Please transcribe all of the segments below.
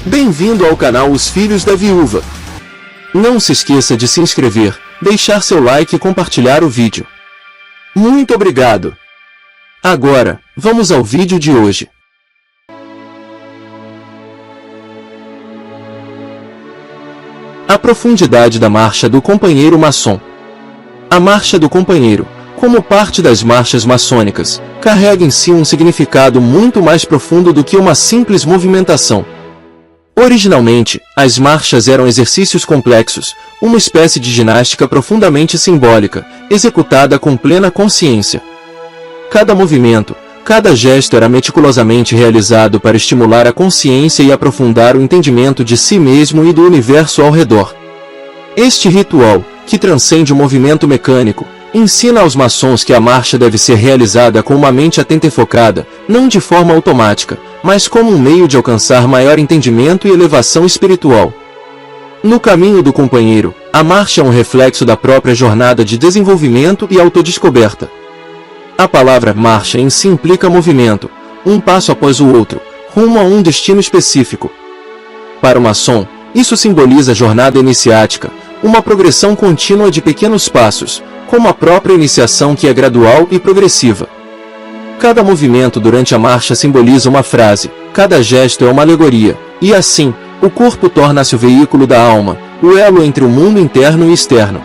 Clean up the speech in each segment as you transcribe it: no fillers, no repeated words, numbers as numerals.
Bem-vindo ao canal Os Filhos da Viúva. Não se esqueça de se inscrever, deixar seu like e compartilhar o vídeo. Muito obrigado! Agora, vamos ao vídeo de hoje. A profundidade da marcha do companheiro maçom. A marcha do companheiro, como parte das marchas maçônicas, carrega em si um significado muito mais profundo do que uma simples movimentação. Originalmente, as marchas eram exercícios complexos, uma espécie de ginástica profundamente simbólica, executada com plena consciência. Cada movimento, cada gesto era meticulosamente realizado para estimular a consciência e aprofundar o entendimento de si mesmo e do universo ao redor. Este ritual, que transcende o movimento mecânico, ensina aos maçons que a marcha deve ser realizada com uma mente atenta e focada, não de forma automática, mas como um meio de alcançar maior entendimento e elevação espiritual. No caminho do companheiro, a marcha é um reflexo da própria jornada de desenvolvimento e autodescoberta. A palavra marcha em si implica movimento, um passo após o outro, rumo a um destino específico. Para o maçom, isso simboliza a jornada iniciática, uma progressão contínua de pequenos passos, como a própria iniciação que é gradual e progressiva. Cada movimento durante a marcha simboliza uma frase, cada gesto é uma alegoria, e assim, o corpo torna-se o veículo da alma, o elo entre o mundo interno e externo.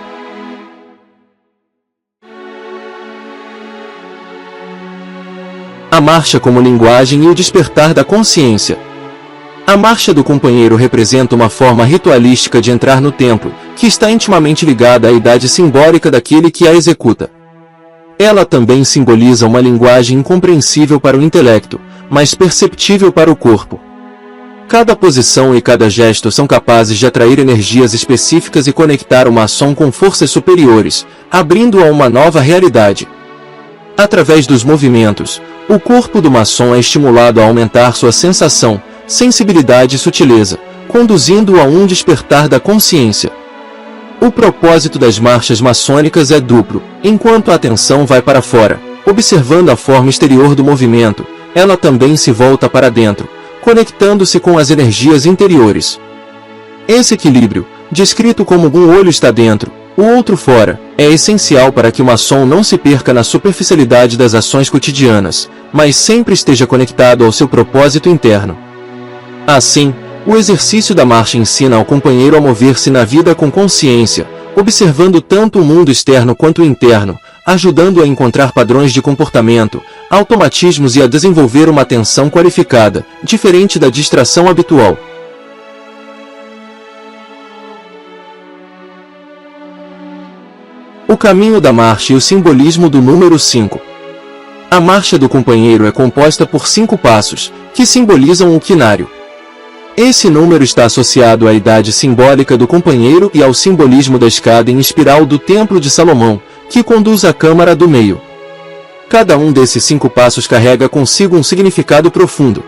A marcha como linguagem e o despertar da consciência. A marcha do companheiro representa uma forma ritualística de entrar no templo, que está intimamente ligada à idade simbólica daquele que a executa. Ela também simboliza uma linguagem incompreensível para o intelecto, mas perceptível para o corpo. Cada posição e cada gesto são capazes de atrair energias específicas e conectar o maçom com forças superiores, abrindo-o a uma nova realidade. Através dos movimentos, o corpo do maçom é estimulado a aumentar sua sensação, sensibilidade e sutileza, conduzindo-o a um despertar da consciência. O propósito das marchas maçônicas é duplo. Enquanto a atenção vai para fora, observando a forma exterior do movimento, ela também se volta para dentro, conectando-se com as energias interiores. Esse equilíbrio, descrito como um olho está dentro, o outro fora, é essencial para que o maçom não se perca na superficialidade das ações cotidianas, mas sempre esteja conectado ao seu propósito interno. Assim, o exercício da marcha ensina ao companheiro a mover-se na vida com consciência, observando tanto o mundo externo quanto o interno, ajudando-o a encontrar padrões de comportamento, automatismos e a desenvolver uma atenção qualificada, diferente da distração habitual. O caminho da marcha e o simbolismo do número 5. A marcha do companheiro é composta por 5 passos, que simbolizam o quinário. Esse número está associado à idade simbólica do companheiro e ao simbolismo da escada em espiral do Templo de Salomão, que conduz à Câmara do Meio. Cada um desses 5 passos carrega consigo um significado profundo.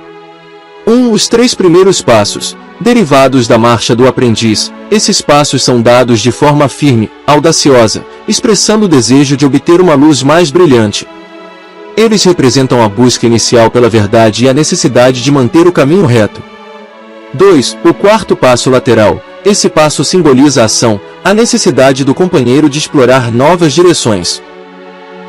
Os 3 primeiros passos, derivados da marcha do aprendiz, esses passos são dados de forma firme, audaciosa, expressando o desejo de obter uma luz mais brilhante. Eles representam a busca inicial pela verdade e a necessidade de manter o caminho reto. 2. O 4º passo lateral. Esse passo simboliza a ação, a necessidade do companheiro de explorar novas direções.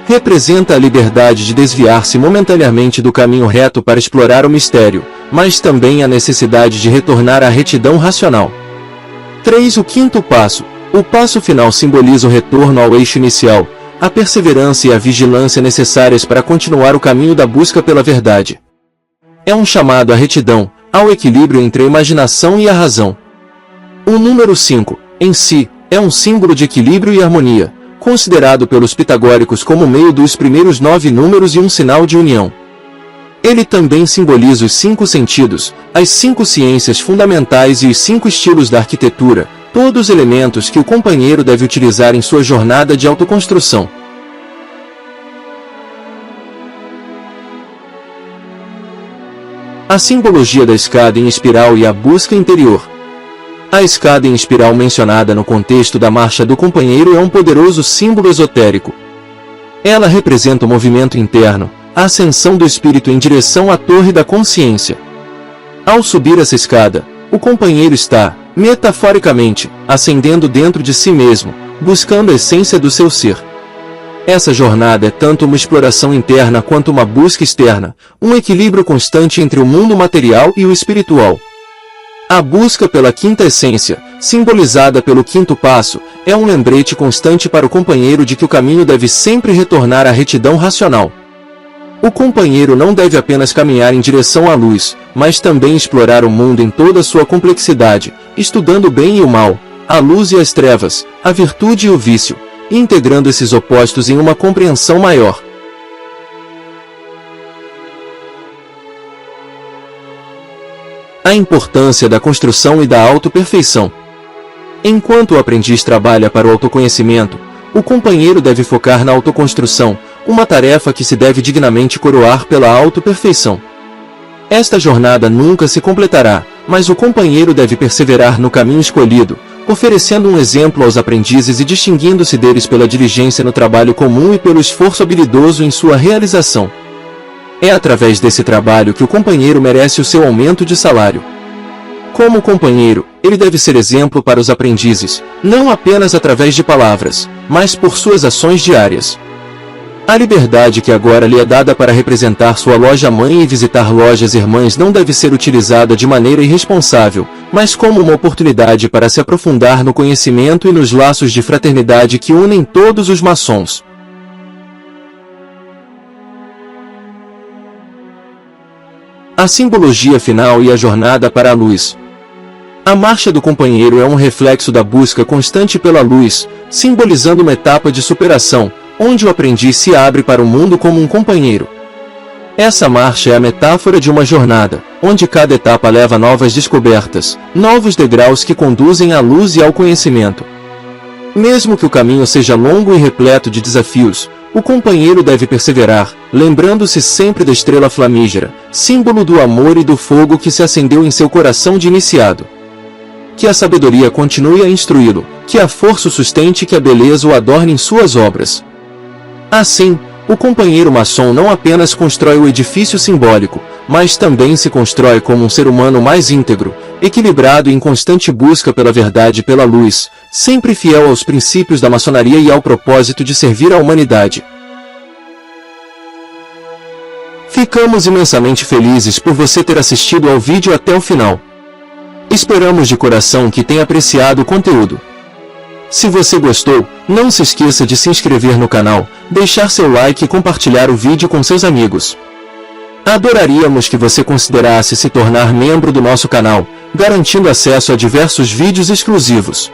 Representa a liberdade de desviar-se momentaneamente do caminho reto para explorar o mistério, mas também a necessidade de retornar à retidão racional. 3. O 5º passo. O passo final simboliza o retorno ao eixo inicial, a perseverança e a vigilância necessárias para continuar o caminho da busca pela verdade. É um chamado à retidão, ao equilíbrio entre a imaginação e a razão. O número 5, em si, é um símbolo de equilíbrio e harmonia, considerado pelos pitagóricos como o meio dos primeiros 9 números e um sinal de união. Ele também simboliza os 5 sentidos, as 5 ciências fundamentais e os 5 estilos da arquitetura, todos elementos que o companheiro deve utilizar em sua jornada de autoconstrução. A simbologia da escada em espiral e a busca interior. A escada em espiral mencionada no contexto da marcha do companheiro é um poderoso símbolo esotérico. Ela representa o movimento interno, a ascensão do espírito em direção à torre da consciência. Ao subir essa escada, o companheiro está, metaforicamente, ascendendo dentro de si mesmo, buscando a essência do seu ser. Essa jornada é tanto uma exploração interna quanto uma busca externa, um equilíbrio constante entre o mundo material e o espiritual. A busca pela quinta essência, simbolizada pelo quinto passo, é um lembrete constante para o companheiro de que o caminho deve sempre retornar à retidão racional. O companheiro não deve apenas caminhar em direção à luz, mas também explorar o mundo em toda a sua complexidade, estudando o bem e o mal, a luz e as trevas, a virtude e o vício, e integrando esses opostos em uma compreensão maior. A importância da construção e da autoperfeição. Enquanto o aprendiz trabalha para o autoconhecimento, o companheiro deve focar na autoconstrução, uma tarefa que se deve dignamente coroar pela autoperfeição. Esta jornada nunca se completará, mas o companheiro deve perseverar no caminho escolhido, oferecendo um exemplo aos aprendizes e distinguindo-se deles pela diligência no trabalho comum e pelo esforço habilidoso em sua realização. É através desse trabalho que o companheiro merece o seu aumento de salário. Como companheiro, ele deve ser exemplo para os aprendizes, não apenas através de palavras, mas por suas ações diárias. A liberdade que agora lhe é dada para representar sua loja-mãe e visitar lojas irmãs não deve ser utilizada de maneira irresponsável, mas como uma oportunidade para se aprofundar no conhecimento e nos laços de fraternidade que unem todos os maçons. A simbologia final e a jornada para a luz. A marcha do companheiro é um reflexo da busca constante pela luz, simbolizando uma etapa de superação, onde o aprendiz se abre para o mundo como um companheiro. Essa marcha é a metáfora de uma jornada, onde cada etapa leva novas descobertas, novos degraus que conduzem à luz e ao conhecimento. Mesmo que o caminho seja longo e repleto de desafios, o companheiro deve perseverar, lembrando-se sempre da estrela flamígera, símbolo do amor e do fogo que se acendeu em seu coração de iniciado. Que a sabedoria continue a instruí-lo, que a força o sustente e que a beleza o adorne em suas obras. Assim, o companheiro maçom não apenas constrói o edifício simbólico, mas também se constrói como um ser humano mais íntegro, equilibrado e em constante busca pela verdade e pela luz, sempre fiel aos princípios da maçonaria e ao propósito de servir à humanidade. Ficamos imensamente felizes por você ter assistido ao vídeo até o final. Esperamos de coração que tenha apreciado o conteúdo. Se você gostou, não se esqueça de se inscrever no canal, deixar seu like e compartilhar o vídeo com seus amigos. Adoraríamos que você considerasse se tornar membro do nosso canal, garantindo acesso a diversos vídeos exclusivos.